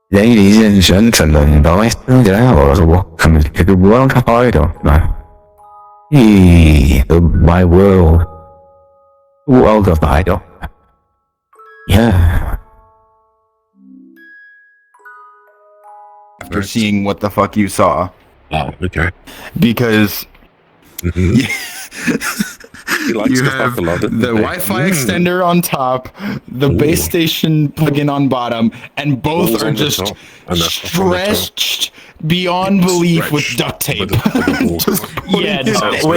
Ladies and gentlemen, boys and girls, welcome to the world of I-Dophler. My world. The world of I-Dophler. Yeah. After seeing what the fuck you saw. Oh, okay. Because He likes you to have fuck a lot, doesn't the he? Wi-Fi extender on top, the base station plug-in on bottom, and both Balls are on the just top, and the fuck on the top. stretched beyond belief with Stretched duct tape. with the balls. Just putting Yeah, it no, there.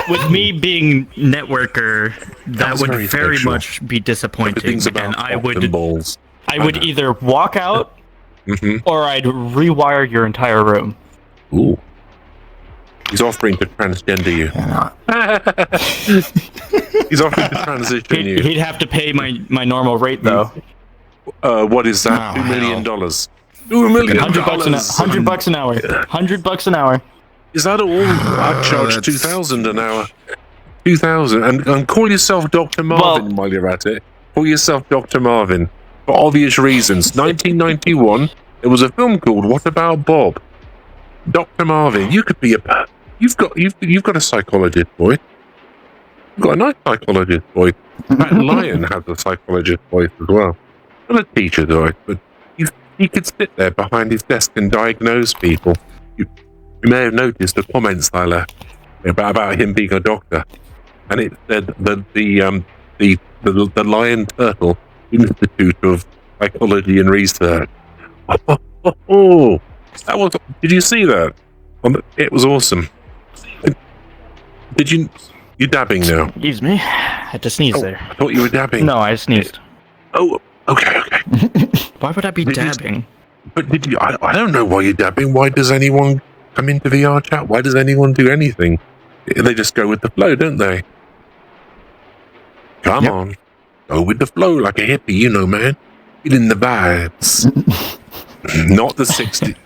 with me being networker, that was would very very sexual. much be disappointing, Everything's and about I cock would and balls. I would either walk out or I'd rewire your entire room. Ooh. He's offering to transgender you. He's offering to transition you. He'd have to pay my normal rate though. What is that? Oh, $2 million. hell. $2 million. $100 an hour. $100 an hour. Is that all? I'd charge that's- $2,000 an hour. $2,000, and call yourself Dr. Marvin while you're at it. Call yourself Dr. Marvin for obvious reasons. 1991, there was a film called What About Bob? Dr. Marvin, you could be a. You've got a psychologist, boy. You've got a nice psychologist, boy. That lion has a psychologist voice as well. Not a teacher, though, but he could sit there behind his desk and diagnose people. You may have noticed the comments I left about him being a doctor, and it said that the Lionturtle Institute of Psychology and Research. Oh, that was. Did you see that? It was awesome. Did you? You're dabbing now. Excuse me. I had to sneeze there. I thought you were dabbing. No, I sneezed. Oh, okay. Why would I be Did you- dabbing? But did you? I don't know why you're dabbing. Why does anyone come into VRChat? Why does anyone do anything? They just go with the flow, don't they? Come on, go with the flow like a hippie, you know, man. Feeling the vibes. Not the 60s.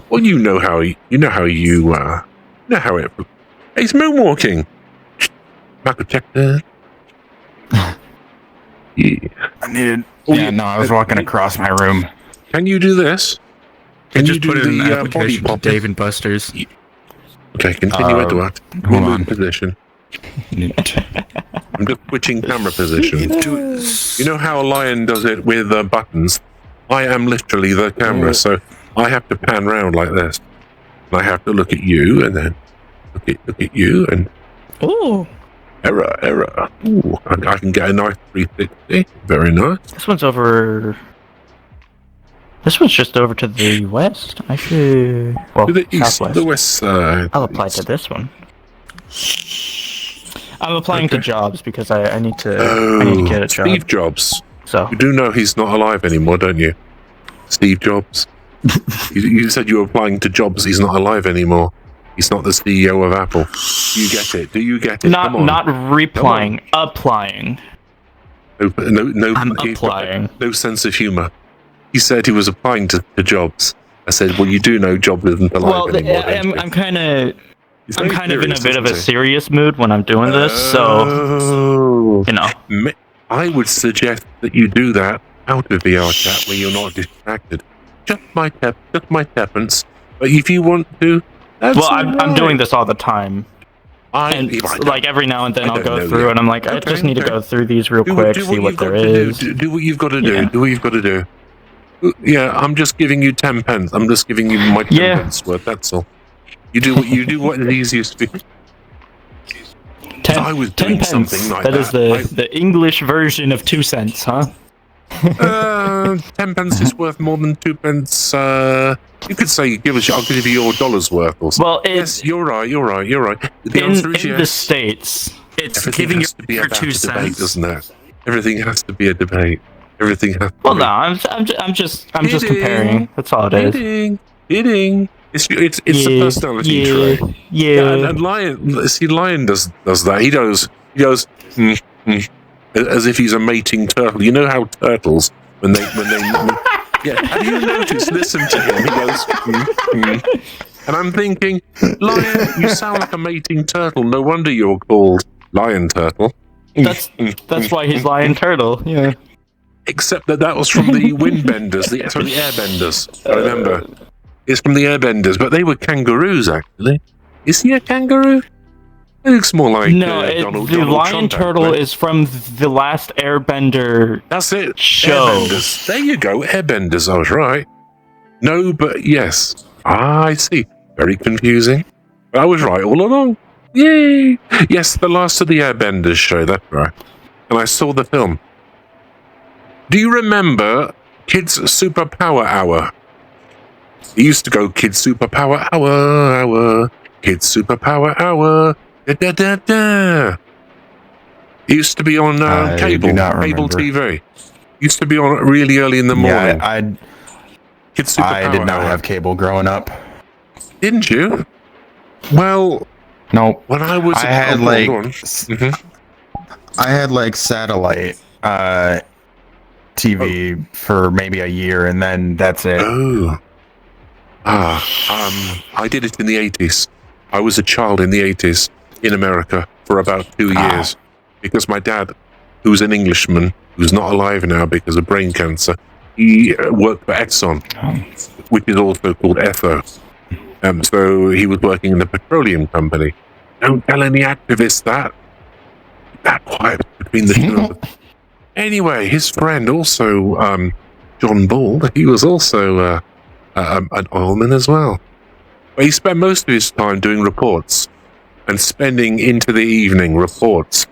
Well, you know how it. Hey, it's moonwalking. Michael Jackson. Yeah. I needed. Oh, Yeah, no, I was walking across my room. Can you do this? Can you Just do put it in the body application to pop? Dave and Buster's. Okay, continue, Edward. hold on. Position. I'm just switching camera position. You know how a lion does it with buttons? I am literally the camera, so I have to pan round like this. And I have to look at you, and then look at you, and Ooh, error. Ooh, I can get a nice 360. Very nice. this one's over. This one's just over to the west. I should. Well, To the east, southwest. the west side. I'll apply to this one. I'm applying to jobs because I need to. I need to get a job. Steve Jobs. So You do know he's not alive anymore, don't you? Steve Jobs. you said you were applying to jobs. He's not alive anymore. He's not the CEO of Apple. Do you get it? Do you get it? Come on. not replying, applying. No, I'm he's got applying. no sense of humor. He said he was applying to jobs. I said, well, you do know Jobs isn't alive Well, anymore. don't you? I'm kind of. He's I'm very kind of in a serious, bit of a isn't he? serious mood when I'm doing this, so Oh. you know. I would suggest that you do that out of VRChat where you're not distracted. Just my preference. But if you want to, that's Well, I'm alright. doing this all the time, and like every now and then I I'll don't know go through, yet. and I'm like, I Okay, just need to okay. go through these real quick, see what there is. Do what you've got to do. Yeah. Do what you've got to do. Yeah, I'm just giving you 10 pence. I'm just giving you my 10 Yeah. pence worth. That's all. You do what is easiest for you. I was 10 doing pence. something like That is the English version of 2 cents, huh? 10 pence is worth more than 2 pence. You could say, I'll give you your dollar's worth or something. Well, Yes, you're right. The answer is in yes. the States, it's Everything giving has to be your about 2 a debate, cents. doesn't it? Everything has to be a debate. Everything has to Well, be. no, I'm just Kidding. comparing. That's all it is. Kidding. It's a personality trait. Yeah. And Lion does that. He goes, as if he's a mating turtle. You know how turtles, when they yeah. Have you noticed? Listen to him. He goes, and I'm thinking, Lion, you sound like a mating turtle. No wonder you're called Lionturtle. That's why he's Lionturtle. Yeah. Except that was from the Windbenders, the Airbenders. I remember. It's from the Airbenders, but they were kangaroos, actually. Is he a kangaroo? It looks more like Donald Lion Trump, Turtle actually. is from the last Airbender. That's it. Show. Airbenders. There you go. Airbenders. I was right. No, but yes. I see. Very confusing. But I was right all along. Yay! Yes, the last of the Airbenders show. That's right. And I saw the film. Do you remember Kids Superpower Hour? It used to go Kids Superpower Hour, Kids Superpower Hour, da da da da. It used to be on cable TV. Used to be on really early in the morning. Yeah, Kids Superpower I did not Hour. have cable growing up. Didn't you? Well, No, when I was, I had like Mhm. I had like satellite TV for maybe a year, and then that's it. Oh. I did it in the 80s. I was a child in the 80s in America for about 2 years because my dad, who's an Englishman, who's not alive now because of brain cancer, he worked for Exxon, which is also called Etho. So he was working in the petroleum company. Don't tell any activists that. Keep that quiet between the two of them. Anyway, his friend also, John Ball, he was also an oilman as well. But he spent most of his time doing reports and spending into the evening reports.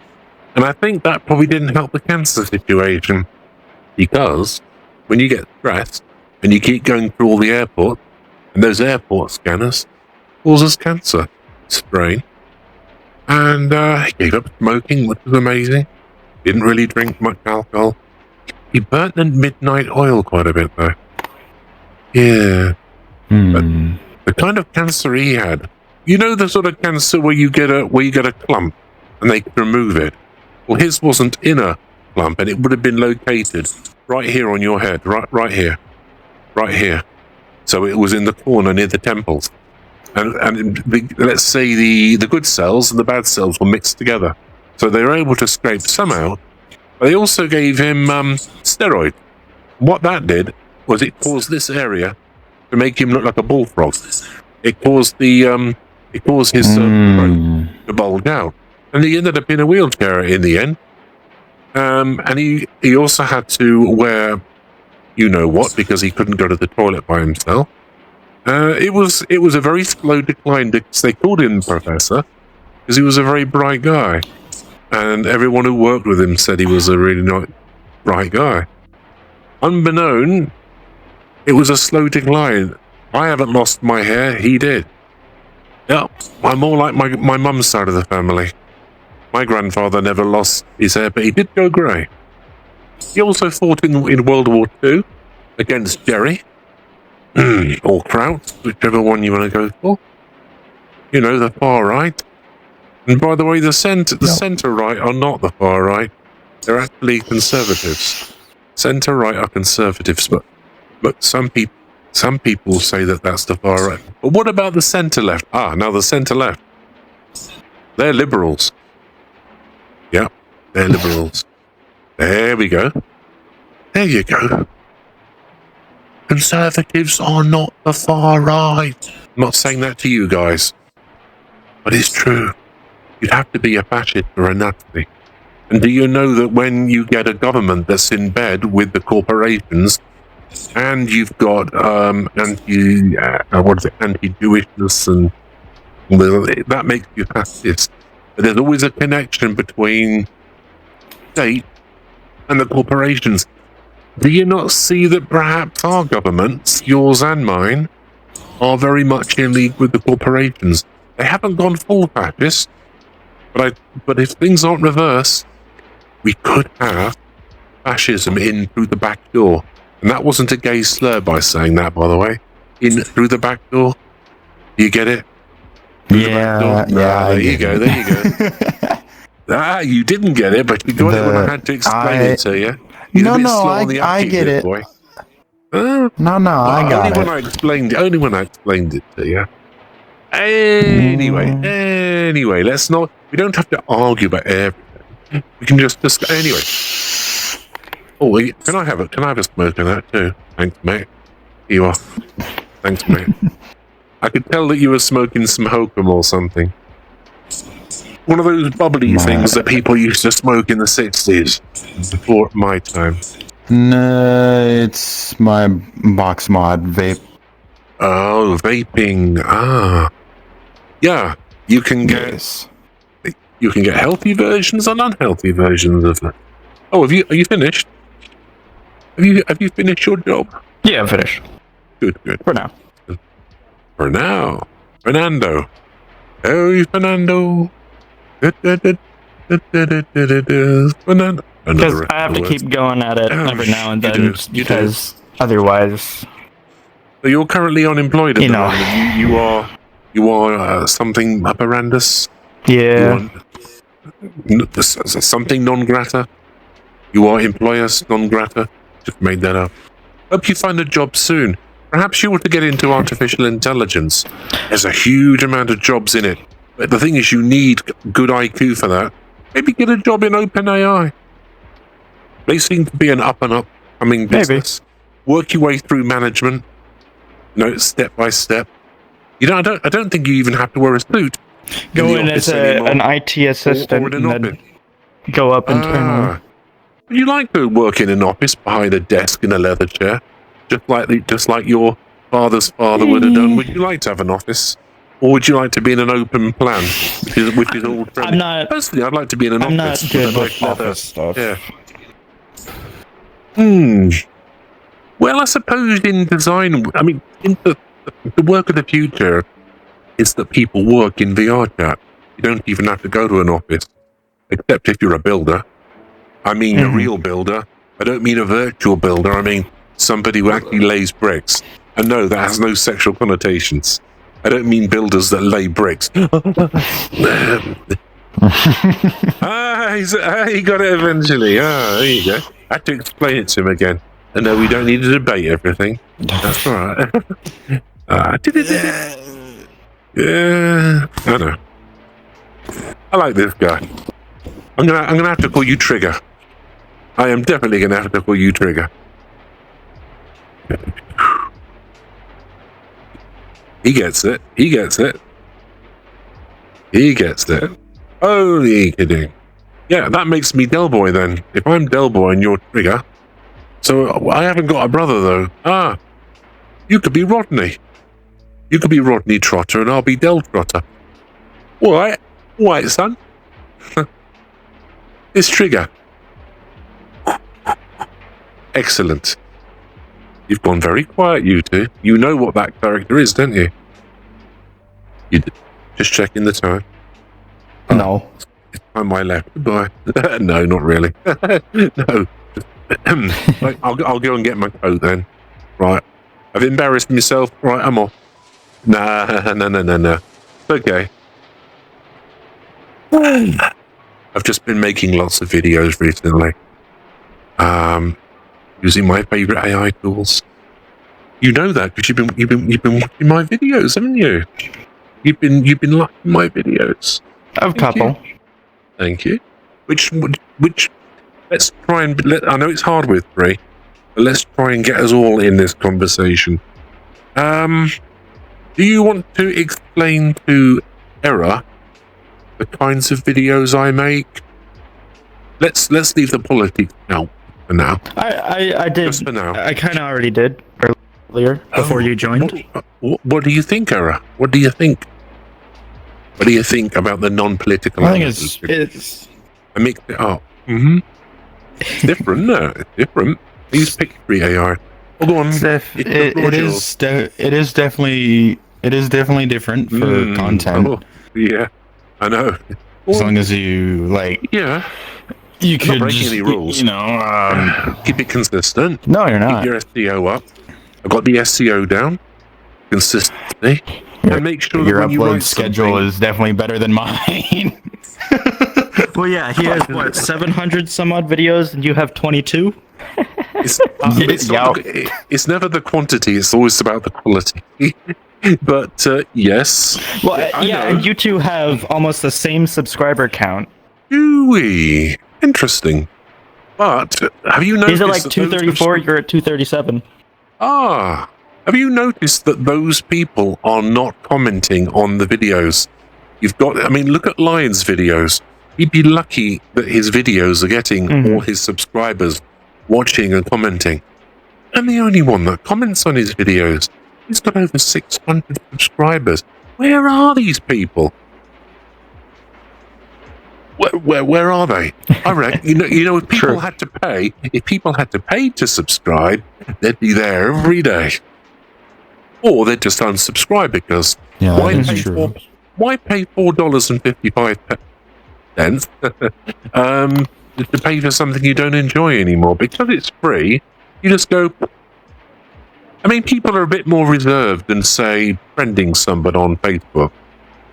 And I think that probably didn't help the cancer situation, because when you get stressed and you keep going through all the airports, and those airport scanners causes cancer strain. And he gave up smoking, which was amazing. Didn't really drink much alcohol. He burnt the midnight oil quite a bit, though. Yeah. But the kind of cancer he had, you know, the sort of cancer where you get a clump and they can remove it. Well, his wasn't in a clump, and it would have been located right here on your head, right here. So it was in the corner near the temples. And let's say the good cells and the bad cells were mixed together. So they were able to scrape some out. But they also gave him steroid. What that did was it caused this area to make him look like a bullfrog. It caused his throat to bulge out. And he ended up in a wheelchair in the end. And he also had to wear you know what, because he couldn't go to the toilet by himself. It was a very slow decline. They called him Professor because he was a very bright guy, and everyone who worked with him said he was a really not bright guy. Unbeknown, it was a slow decline. I haven't lost my hair, he did. Yeah, I'm more like my mum's side of the family. My grandfather never lost his hair, but he did go grey. He also fought in World War II against Jerry, or Kraut, whichever one you want to go for. You know, the far right. And by the way, the centre right are not the far right. They're actually conservatives. Centre right are conservatives, but some people say that that's the far right. But what about the centre left? Now the centre left. They're liberals. Yep, they're liberals. There we go. There you go. Conservatives are not the far right. I'm not saying that to you guys, but it's true. You'd have to be a fascist or a Nazi. And do you know that when you get a government that's in bed with the corporations, and you've got anti-Jewishness, and that makes you fascist. But there's always a connection between state and the corporations. Do you not see that perhaps our governments, yours and mine, are very much in league with the corporations? They haven't gone full fascist, but if things aren't reversed, we could have fascism in through the back door. And that wasn't a gay slur by saying that, by the way. In through the back door. Do you get it? Yeah, there you go. You didn't get it, but you got it when I had to explain it to you. I get it. Boy. I got it. Only when I explained it to you. Anyway, we don't have to argue about everything. We can just discuss. Anyway, Oh, can I have a smoke in that too? Thanks, mate. Here you are. Thanks, mate. I could tell that you were smoking some hokum or something. One of those bubbly things that people used to smoke in the 60s, before my time. No, it's my box mod vape. Oh, vaping. Ah. Yeah, you can get healthy versions and unhealthy versions of it. Oh, are you finished? Have you finished your job? Yeah, I'm finished. Good. For now. For now. Fernando. Oh, Fernando. Fernando. Because I have to keep going at it every now and then, because otherwise... So you're currently unemployed at the moment. You are something operandus? Yeah. Something non grata? You are employers non grata? Just made that up. Hope you find a job soon. Perhaps you want to get into artificial intelligence. There's a huge amount of jobs in it. But the thing is, you need good IQ for that. Maybe get a job in OpenAI. They seem to be an up-and-up-coming business. Maybe. Work your way through management. Step by step. I don't think you even have to wear a suit. Go in as an IT assistant or and then go up internally. Would you like to work in an office behind a desk in a leather chair? Just like your father's father would have done. Would you like to have an office? Or would you like to be in an open plan, which is all trendy? Personally, I'd like to be in an office. I'm not good with office stuff. Yeah. Well, I suppose in design, the work of the future is that people work in VRChat. You don't even have to go to an office, except if you're a builder. I mean a real builder. I don't mean a virtual builder. I mean somebody who actually lays bricks. And no, that has no sexual connotations. I don't mean builders that lay bricks. He got it eventually. There you go. I had to explain it to him again. And no, we don't need to debate everything. That's all right. Yeah, I know. I like this guy. I'm gonna have to call you Trigger. I am definitely gonna have to call you Trigger. He gets it. Holy kidding. Yeah, that makes me Delboy then. If I'm Delboy and you're Trigger. So I haven't got a brother though. You could be Rodney. You could be Rodney Trotter and I'll be Del Trotter. Alright, son. It's Trigger. Excellent. You've gone very quiet, you two. You know what that character is, don't you? Just checking the time. No. It's on my left. Goodbye. No, not really. No. I'll go and get my coat then. Right. I've embarrassed myself. Right, I'm off. No. It's okay. I've just been making lots of videos recently. Using my favorite AI tools. You know that because you've been watching my videos, haven't you? You've been liking my videos. A couple. Thank you. Which let's try and I know it's hard with 3, but let's try and get us all in this conversation. Do you want to explain to Era the kinds of videos I make? Let's leave the politics out for now. I did. Just for now. I kind of already did earlier before you joined. What do you think, Era? What do you think? What do you think about the non-political? I think it's. I mixed it up. It's different, isn't it? It's different. Please pick 3 AI. Oh, go on. It is definitely different for content. Oh, yeah, I know. As long as you you could breaking any rules. Keep it consistent. No, you're not. Keep your SEO up. I've got the SEO down consistently. And make sure your that upload schedule is definitely better than mine. Well, yeah, he has what 700 some odd videos, and you have 22. It's never the quantity; it's always about the quality. But yes. Well, yeah, and you two have almost the same subscriber count. Do we? Interesting. But have you noticed? He's at like that those 234. You're at 237. Have you noticed that those people are not commenting on the videos? I mean, look at Lion's videos. He'd be lucky that his videos are getting all his subscribers watching and commenting. And the only one that comments on his videos, he's got over 600 subscribers. Where are these people? Where are they? I reckon, you know, if people had to pay to subscribe, they'd be there every day. Or they'd just unsubscribe because why pay $4.55 to pay for something you don't enjoy anymore? Because it's free, you just go. I mean, people are a bit more reserved than, say, friending somebody on Facebook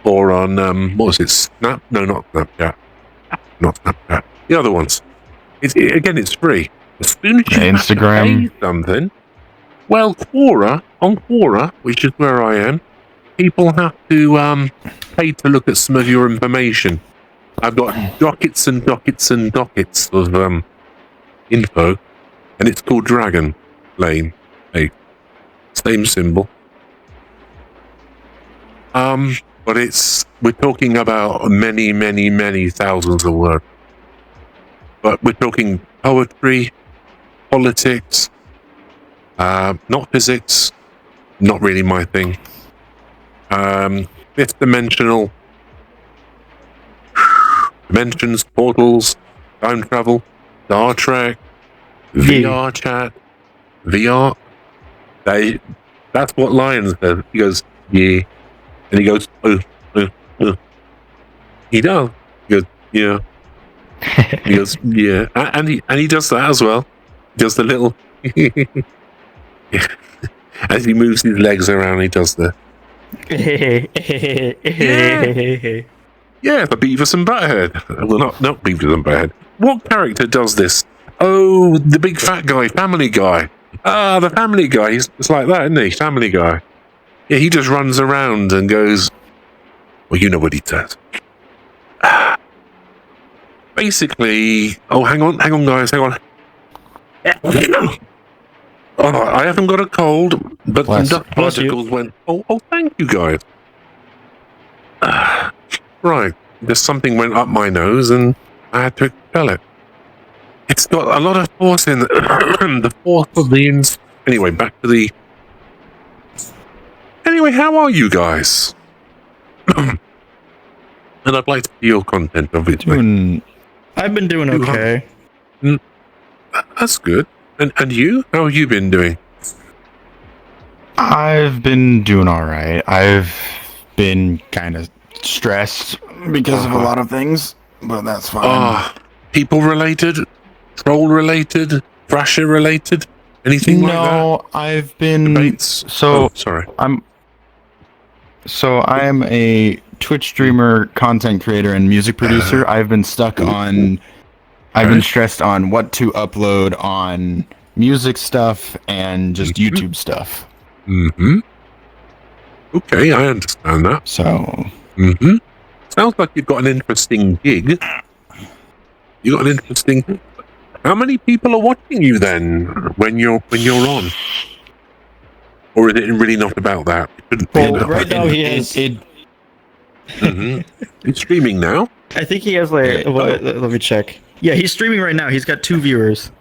or on what was it? Snap? No, not Snapchat. Not Snapchat. The other ones. Again, it's free. As soon as you Instagram. pay something, well, on Quora, which is where I am, people have to pay to look at some of your information. I've got dockets and dockets and dockets of info, and it's called Dragon Lane. Hey, same symbol. But we're talking about many, many, many thousands of words. But we're talking poetry, politics, not physics, not really my thing. Fifth dimensional, dimensions, portals, time travel, Star Trek, VRChat, VR. That's what Lion says. He goes, yeah. And he goes, He does. He goes, yeah. He goes, yeah. And he does that as well. He does the little... As he moves his legs around, he does the... Yeah, the Beavis and Butthead. Well, not Beavis and Butthead. What character does this? Oh, the big fat guy, Family Guy. The Family Guy. It's like that, isn't he? Family Guy. Yeah, he just runs around and goes, well, you know what he does. Basically, hang on, guys, hang on. I haven't got a cold, but some dust particles went. Oh, thank you, guys. Right, just something went up my nose, and I had to expel it. It's got a lot of force in the force of the Anyway, back to the. Anyway, how are you guys? And I'd like to see your content, obviously. I've been doing okay. That's good. And you? How have you been doing? I've been doing all right. I've been kind of stressed because of a lot of things, but that's fine. People related? Troll related? Thrasher related? Anything like that? No, I've been... Debates? Sorry. I'm a Twitch streamer, content creator, and music producer. I've been stressed on what to upload on music stuff and just YouTube stuff. Okay, I understand that. So. Sounds like you've got an interesting gig. How many people are watching you then when you're on? Or is it really not about that? Right now he has. He's streaming now. I think he has like. Let me check. Yeah, he's streaming right now. He's got 2 viewers.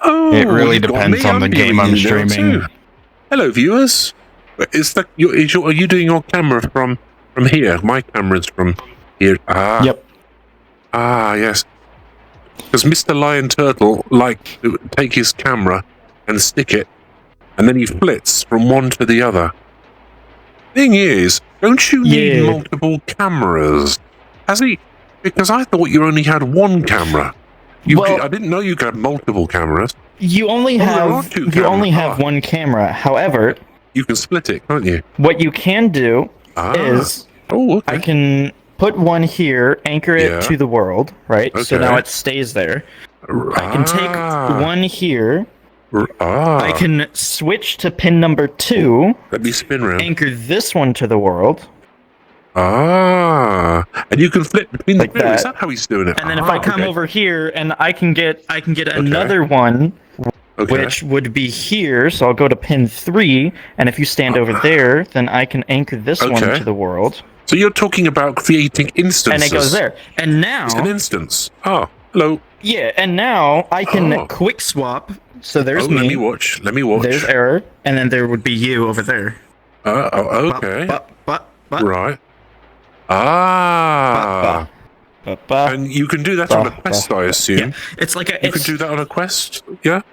Oh, it really depends on the game I'm streaming. Hello, viewers. Are you doing your camera from here? My camera's from here. Yep. Yes. Because Mr. Lionturtle likes to take his camera and stick it, and then he flits from one to the other. Thing is, don't you need multiple cameras? Has he? Because I thought you only had one camera. I didn't know you could have multiple cameras. You only have one camera. However, you can split it, can't you? What you can do is I can put one here, anchor it to the world, right? Okay. So now it stays there. I can take one here. I can switch to pin number 2. Let me spin around. Anchor this one to the world. Ah, and you can flip between like the two. that. Is that how he's doing it? And then if I come over here and I can get another one, which would be here. So I'll go to pin 3, and if you stand over there, then I can anchor this one to the world. So you're talking about creating instances. And it goes there. And now it's an instance. Oh, hello. Yeah, and now I can quick swap. So there's me. Let me watch. There's error, and then there would be you over there. Okay. Right. And you can do that on a quest, I assume. Yeah. It's like you can do that on a quest. Yeah.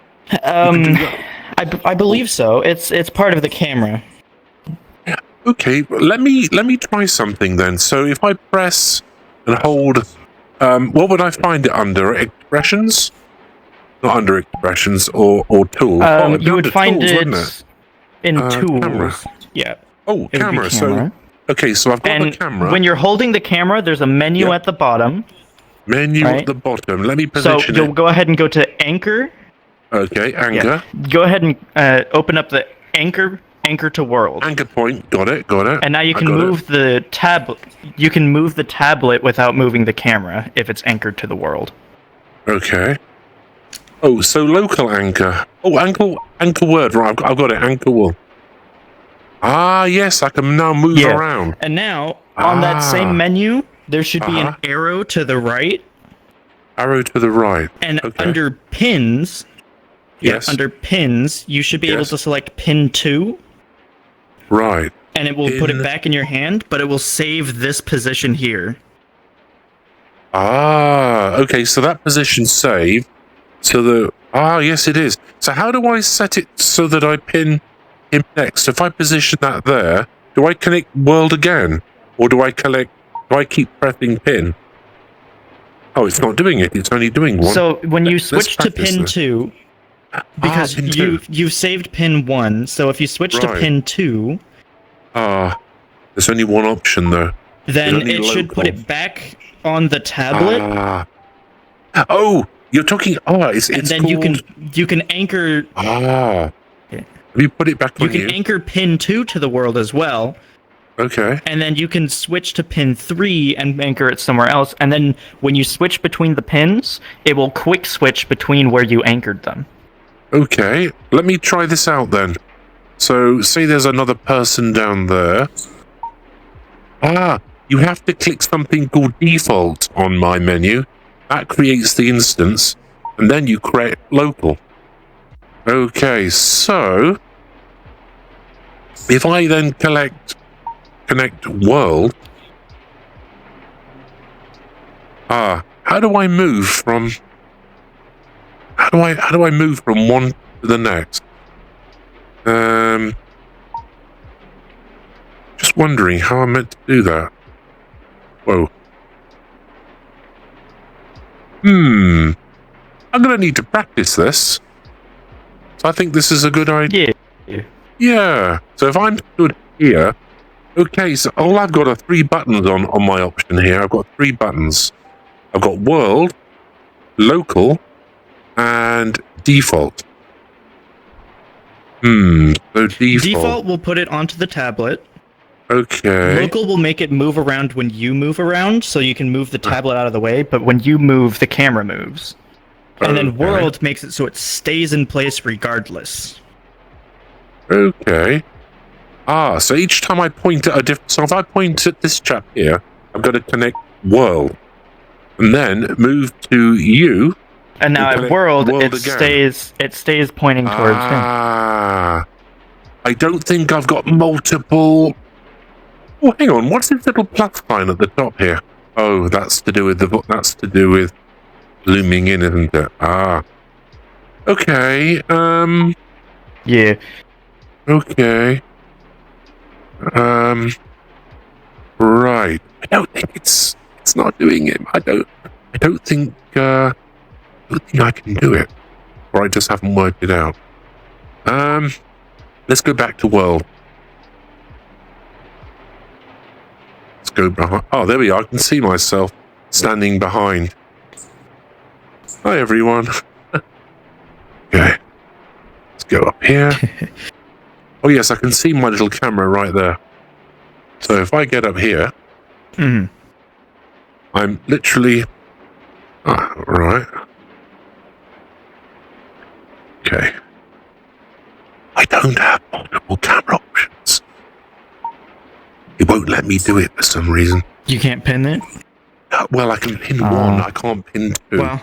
I believe so. It's part of the camera. Okay. Let me try something then. So if I press and hold, what would I find it under? Expressions? Not under expressions or tools. You would find tools, it in tools. Camera. Yeah. Oh, camera. So okay, so I've got the camera. When you're holding the camera, there's a menu at the bottom. Menu at the bottom. Let me position So you'll go ahead and go to anchor. Okay, anchor. Yeah. Go ahead and open up the anchor to world. Anchor point. Got it. And now you can move the tablet. You can move the tablet without moving the camera if it's anchored to the world. Okay. Oh, so local anchor. Oh, anchor word. Right, I've got it. Anchor word. Ah, yes, I can now move around. And now, on that same menu, there should be an arrow to the right. Arrow to the right. And under pins, under pins, you should be able to select pin 2. Right. And it will put it back in your hand, but it will save this position here. Ah, okay, so that position's saved. So yes, it is. So how do I set it so that I pin him next? If I position that there, do I connect world again? Or do I keep pressing pin? Oh, it's not doing it. It's only doing one. So when you switch to pin 2, because you've saved pin 1, so if you switch to pin 2... there's only one option though. Then it should put it back on the tablet. Oh, you're talking... it's and then called... you can anchor... Have you put it back on you? You can anchor pin 2 to the world as well. Okay. And then you can switch to pin 3 and anchor it somewhere else. And then when you switch between the pins, it will quick switch between where you anchored them. Okay, let me try this out then. So, say there's another person down there. You have to click something called default on my menu. That creates the instance, and then you create local. Okay, so if I then connect world, how do I move from one to the next? Just wondering how I'm meant to do that. Whoa. I'm gonna need to practice this. So I think this is a good idea. Yeah. So if I'm stood here, okay, so all I've got are 3 buttons on my option here. I've got 3 buttons. I've got world, local, and default. So default will put it onto the tablet. Okay. Local will make it move around when you move around, so you can move the tablet out of the way, but when you move, the camera moves. And then world makes it so it stays in place regardless. Okay. So each time I point at a different... So if I point at this chap here, I've got to connect world. And then move to you. And now at world it stays pointing towards him. I don't think I've got multiple... Oh, hang on. What's this little plus sign at the top here? Oh, that's to do with zooming in, isn't it? Okay. Yeah. Okay. Right. I don't think it's not doing it. I don't think I can do it. Or I just haven't worked it out. Let's go back to world. Let's go behind. Oh, there we are. I can see myself standing behind. Hi, everyone. Okay. Let's go up here. Oh, yes, I can see my little camera right there. So if I get up here, Mm-hmm. I'm literally... right. Okay. I don't have multiple camera options. It won't let me do it for some reason. You can't pin it? Well, I can pin one. I can't pin two. Well,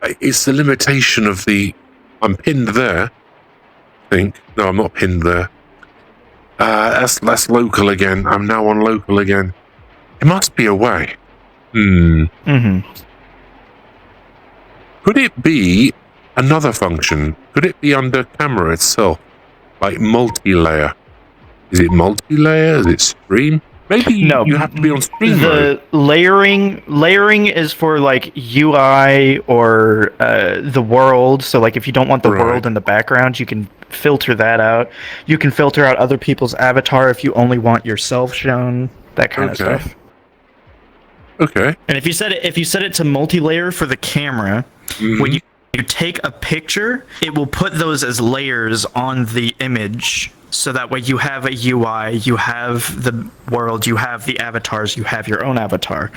it's the limitation of the... I'm pinned there. I think. No, I'm not pinned there. That's local again. I'm now on local again. It must be a way. Mm-hmm. Could it be another function? Could it be under camera itself? Like multi-layer? Is it multi-layer? Is it stream? Maybe no, you have to be on stream mode. Layering is for like UI or the world. So like if you don't want the world in the background, you can filter that out. You can filter out other people's avatar if you only want yourself shown. That kind of stuff. Okay. And if you set it to multi-layer for the camera, when you take a picture, it will put those as layers on the image. So that way you have a UI, you have the world, you have the avatars, you have your own avatar.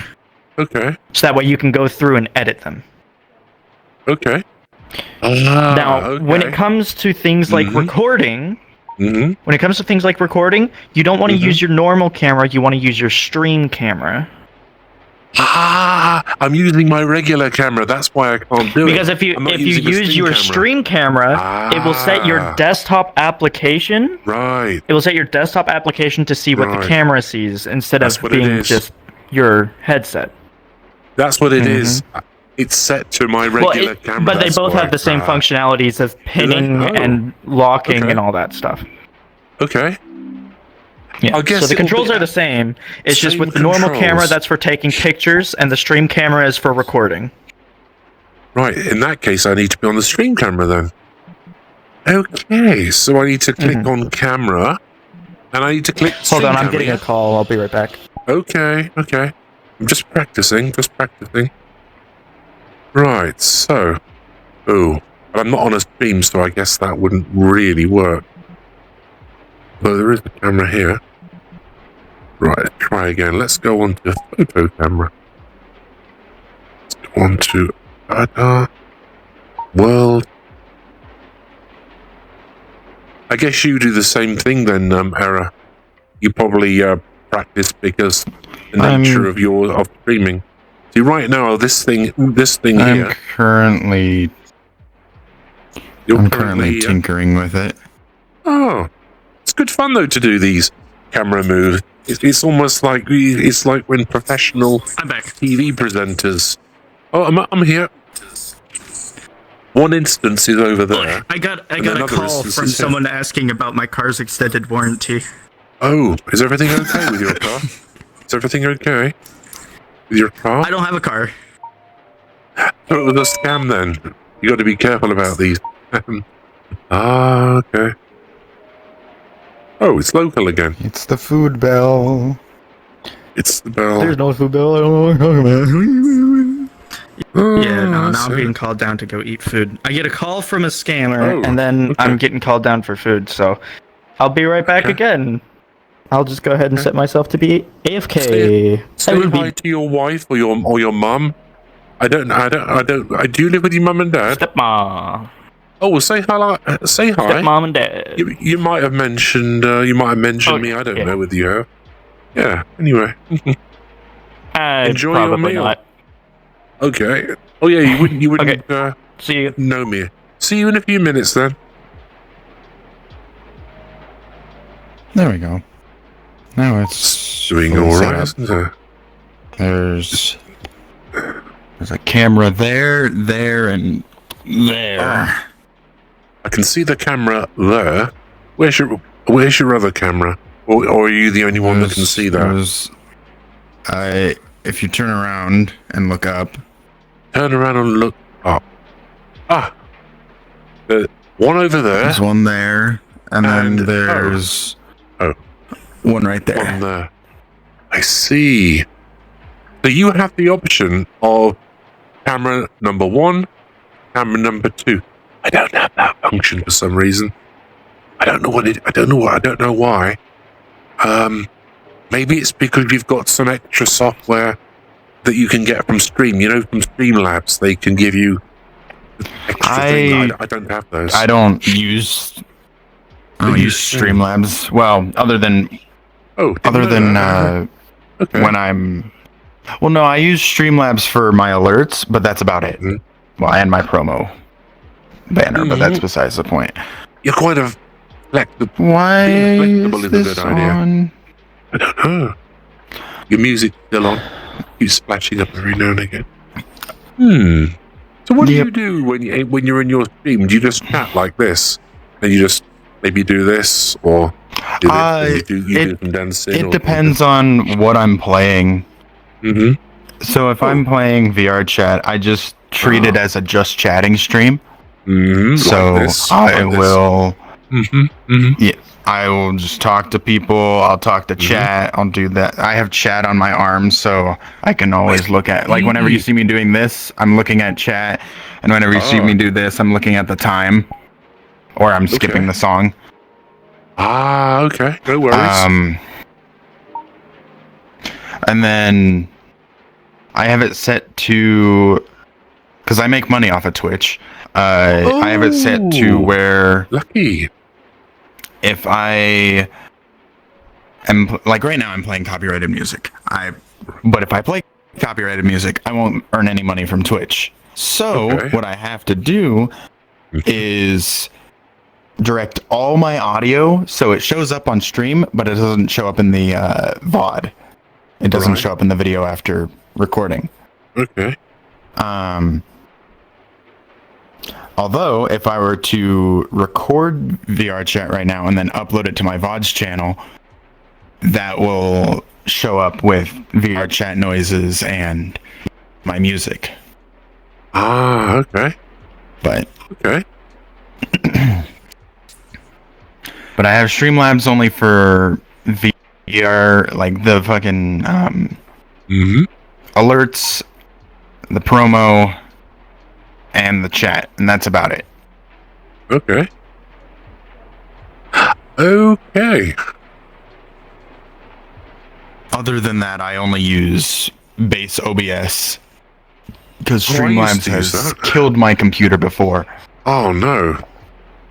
Okay. So that way you can go through and edit them. Okay. Now, when it comes to things like recording, you don't want to use your normal camera, you want to use your stream camera. I'm using my regular camera. That's why I can't do it. Because if you use your stream camera, it will set your desktop application. Right. It will set your desktop application to see what the camera sees instead of being just your headset. That's what it is. It's set to my regular camera. But they both have the same functionalities of pinning and locking and all that stuff. Okay. Yeah. So the controls are the same. It's just with the normal camera, that's for taking pictures, and the stream camera is for recording. Right. In that case, I need to be on the stream camera then. Okay. So I need to click on camera, and I need to click. Hold on, I'm getting a call. I'll be right back. Okay. Okay. I'm just practicing. Right. So. Oh. But I'm not on a stream, so I guess that wouldn't really work. So there is the camera here. Right, try again. Let's go on to photo camera. Let's go on to world. I guess you do the same thing then, Era. You probably practice because the nature of streaming. See, right now this thing here. I'm currently tinkering with it. Oh. It's good fun though to do these camera moves. It's almost like when professional TV presenters. Oh, I'm here. One instance is over there. I got a call from someone asking about my car's extended warranty. Oh, is everything okay with your car? Is everything okay with your car? I don't have a car. So it was a scam then. You got to be careful about these. Okay. Oh, it's local again. It's the food bell. It's the bell. There's no food bell. I don't know what I'm talking about. Yeah, no, now I'm being called down to go eat food. I get a call from a scammer, and then I'm getting called down for food, so I'll be right back again. I'll just go ahead and set myself to be AFK. Say hi to your wife or your mum. I don't. Do you live with your mum and dad? Stepmom. Oh, say hi. Say hi. Stepmom and dad. You might have mentioned. Me. I don't know whether you have. Yeah. Anyway. Enjoy your meal. Not. Okay. Oh yeah. You wouldn't. Okay. See you. Know me. See you in a few minutes then. There we go. Now it's doing all right, isn't it? There's a camera there, and there. I can see the camera there. Where's your other camera? Or are you the only one that can see that? If you turn around and look up. Turn around and look up. The one over there. There's one there, and then there's one right there. One there. I see. So you have the option of camera number 1, camera number 2. I don't have that function for some reason. I don't know why. Maybe it's because you've got some extra software that you can get from Stream. You know, from Streamlabs, they can give you extra things. I don't have those. I don't use Streamlabs. Well, other than when I'm. Well, no, I use Streamlabs for my alerts, but that's about it. Mm-hmm. Well, and my promo banner, but that's besides the point. You're quite a flexible. Why is this on? I don't know. Your music's still on. Keeps splashing up every now and again. So what do you do when you're in your stream? Do you just chat like this, and you just maybe do this, or do do some dancing? It depends on what I'm playing. Mm-hmm. So if I'm playing VRChat, I just treat it as a just chatting stream. Mm-hmm. So I will. Yeah, I will just talk to people. I'll talk to chat. I'll do that. I have chat on my arm, so I can always look at. Like whenever you see me doing this, I'm looking at chat, and whenever you see me do this, I'm looking at the time, or I'm skipping the song. Okay. No worries. And then I have it set to, because I make money off of Twitch. I have it set to where lucky. If I am like right now, I'm playing copyrighted music. But if I play copyrighted music, I won't earn any money from Twitch. So what I have to do is direct all my audio so it shows up on stream, but it doesn't show up in the VOD. It doesn't show up in the video after recording. Okay. Although, if I were to record VRChat right now and then upload it to my VODs channel, that will show up with VRChat noises and my music. Okay. But okay. But I have Streamlabs only for VR, like the fucking alerts, the promo, and the chat, and that's about it. Okay. Okay. Other than that, I only use base OBS because Streamlabs has killed my computer before. Oh no.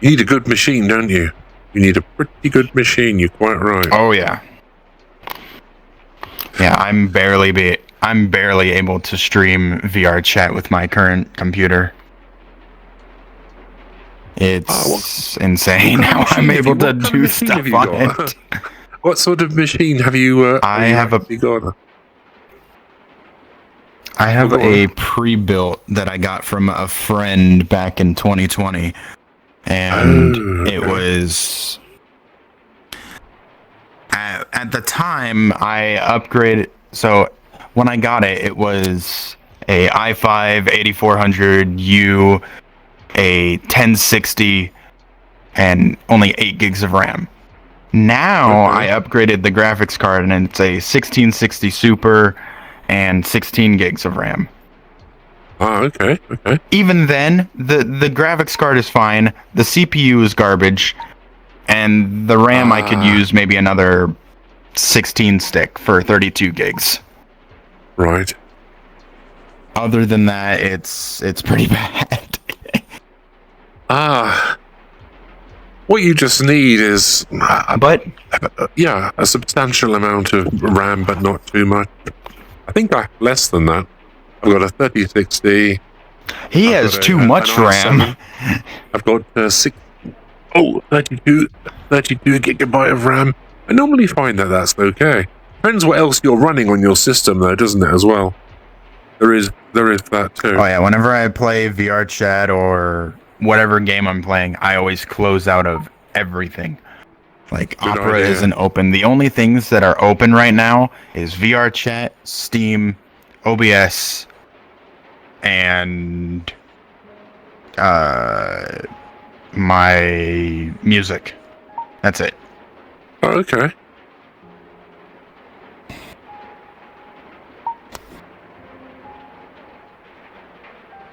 You need a good machine, don't you? You need a pretty good machine, you're quite right. Oh yeah. Yeah, I'm barely able to stream VRChat with my current computer. It's insane how I'm able to do stuff on it. What sort of machine have you? I have a pre-built that I got from a friend back in 2020, and it was at the time I upgraded. So when I got it, it was a i5 8400U, a 1060, and only 8 gigs of RAM. Now I upgraded the graphics card, and it's a 1660 Super and 16 gigs of RAM. Oh, okay. Even then, the graphics card is fine. The CPU is garbage, and the RAM I could use maybe another 16 stick for 32 gigs. Right. Other than that, it's pretty bad. What you just need is a substantial amount of RAM, but not too much. I think I have less than that. I've got a 3060. He has too much RAM. I've got 32 gigabyte of RAM. I normally find that that's okay. Depends what else you're running on your system, though, doesn't it, as well? There is that too. Oh yeah, whenever I play VRChat or whatever game I'm playing, I always close out of everything. Like Good Opera idea. isn't open. The only things that are open right now is VRChat, Steam, OBS, and my music. That's it. Oh, okay.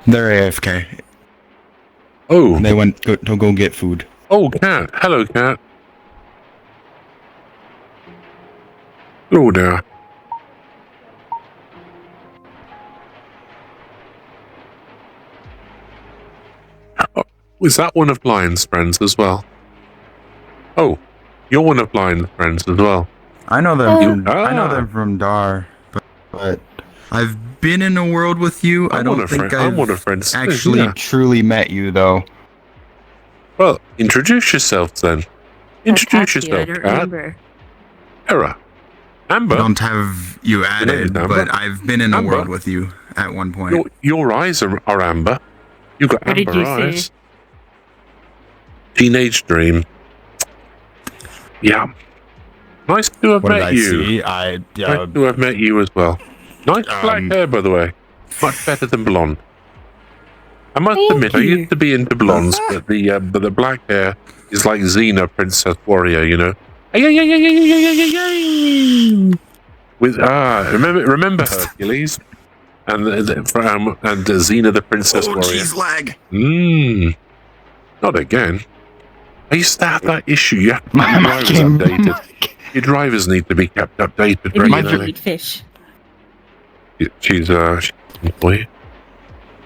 They're AFK. Oh. They went to go get food. Oh, cat. Hello, cat. Oh dear. Oh, is that one of Lion's friends as well? Oh, you're one of Lion's friends as well. I know them. I know them from Dar, but I've been in a world with you. I don't think I've actually truly met you, though. Well, introduce yourself then. Introduce yourself, Cat. Era. Amber. I don't have you added, but I've been in a world with you at one point. Your eyes are amber. You've got amber eyes. Teenage dream. Yeah. Nice to have met you. Nice to have met you as well. Nice black hair, by the way. Much better than blonde. I must admit, I used to be into blondes, but the black hair is like Xena, Princess Warrior, you know. With remember Hercules and Xena, the Princess Warrior. Cheese lag. Not again. I used to have that issue. You have to keep your drivers updated. Your drivers need to be kept updated regularly. Fish. She's boy.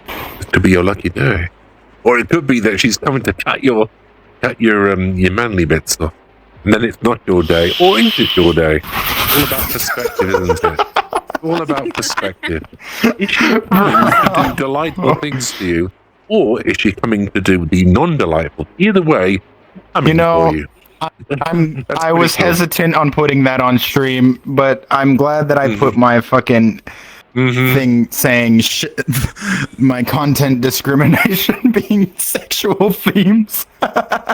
It could be your lucky day, or it could be that she's coming to cut your manly bits off, and then it's not your day, or is it your day? It's all about perspective, isn't it? It's all about perspective. Is she coming to do delightful things to you, or is she coming to do the non-delightful? Either way, for you. I was hesitant on putting that on stream, but I'm glad that I put my fucking thing saying my content discrimination being sexual themes.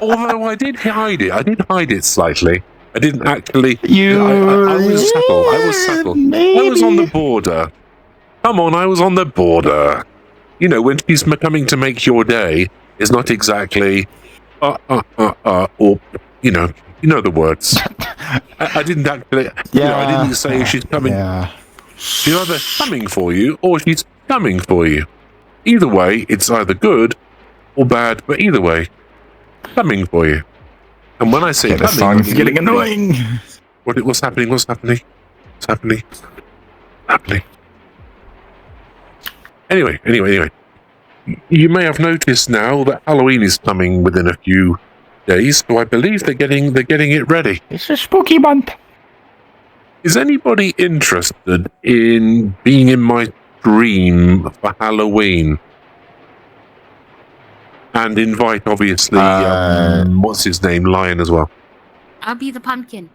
Although I did hide it. I did hide it slightly. I didn't actually. I was subtle. I was subtle. I was on the border. Come on, I was on the border. You know, when she's coming to make your day, is not exactly or you know the words. I didn't actually. I didn't say she's coming. Yeah. She's either coming for you or she's coming for you. Either way, it's either good or bad, but either way, coming for you. And when I say the song's getting annoying. What's happening? What's happening? What's happening? Happening. Anyway. You may have noticed now that Halloween is coming within a few days, so I believe they're getting it ready. It's a spooky month. Is anybody interested in being in my stream for Halloween? And invite, obviously, what's his name, Lion as well. I'll be the pumpkin.